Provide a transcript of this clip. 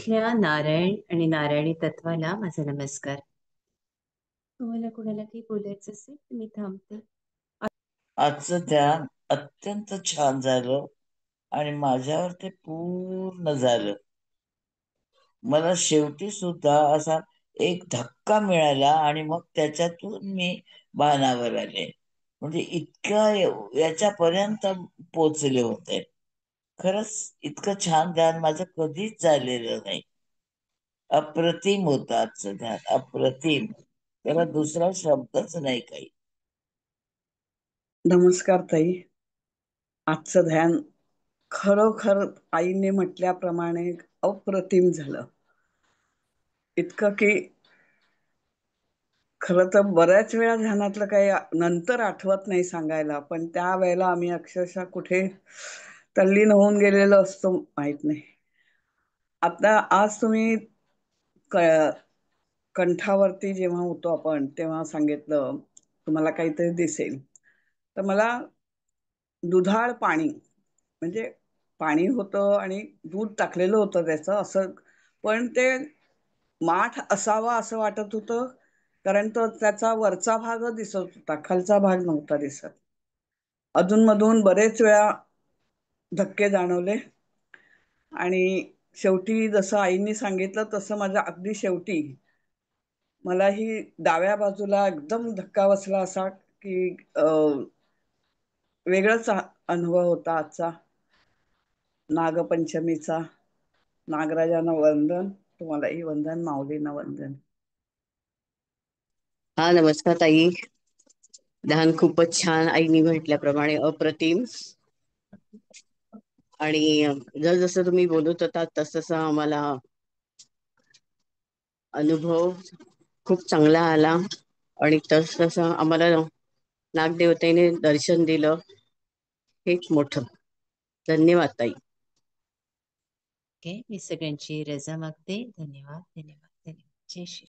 इथल्या नारायण आणि नारायणी तत्वाला माझा नमस्कार. तुम्हाला कोणाला काही बोलायचं असेल तर मी थांबते. आजचं ध्यान अत्यंत छान झालं आणि माझ्यावर ते पूर्ण झालं. मला शेवटी सुद्धा असा एक धक्का मिळाला आणि मग त्याच्यातून मी भानावर आले. म्हणजे इतका याच्यापर्यंत पोचले होते. खरंच इतकं छान ध्यान माझं कधीच झालेलं नाही. अप्रतिम होतं आजचं ध्यान, अप्रतिम. त्याला दुसरा शब्दच नाही काही. नमस्कार ताई. आजचं ध्यान खरोखर आईने म्हटल्याप्रमाणे अप्रतिम झालं. इतकं की खरं तर बऱ्याच वेळा ध्यानातलं काही नंतर आठवत नाही सांगायला, पण त्या वेळेला आम्ही अक्षरशः कुठे तल्लीन होऊन गेलेलो असतो माहित नाही. आता आज तुम्ही कंठावरती जेव्हा होतो आपण तेव्हा सांगितलं तुम्हाला काहीतरी दिसेल. तर मला दुधाळ पाणी म्हणजे पाणी होतं आणि दूध टाकलेलं होतं त्याचं असं, पण ते माठ असावा असं वाटत होतं, कारण तो त्याचा वरचा भाग दिसत होता, खालचा भाग नव्हता दिसत. अधूनमधून बरेच वेळा धक्के जाणवले आणि शेवटी जसं आईने सांगितलं तसं माझ्या अगदी शेवटी मलाही डाव्या बाजूला एकदम धक्का बसला असा की वेगळाच अनुभव होता आजचा नागपंचमीचा. नागराजांना वंदन, तुम्हालाही वंदन, माऊलींना वंदन. हा, नमस्कार ताई. ध्यान खूपच छान, आईनी म्हटल्याप्रमाणे अप्रतिम. आणि जसं तुम्ही बोलत होता तसं आम्हाला अनुभव खूप चांगला आला आणि तसं आम्हाला नागदेवतेने दर्शन दिलं. हेच मोठं. धन्यवाद ताई. ओके, मी सगळ्यांची रजा मागते. धन्यवाद, धन्यवाद, धन्यवाद. जय श्री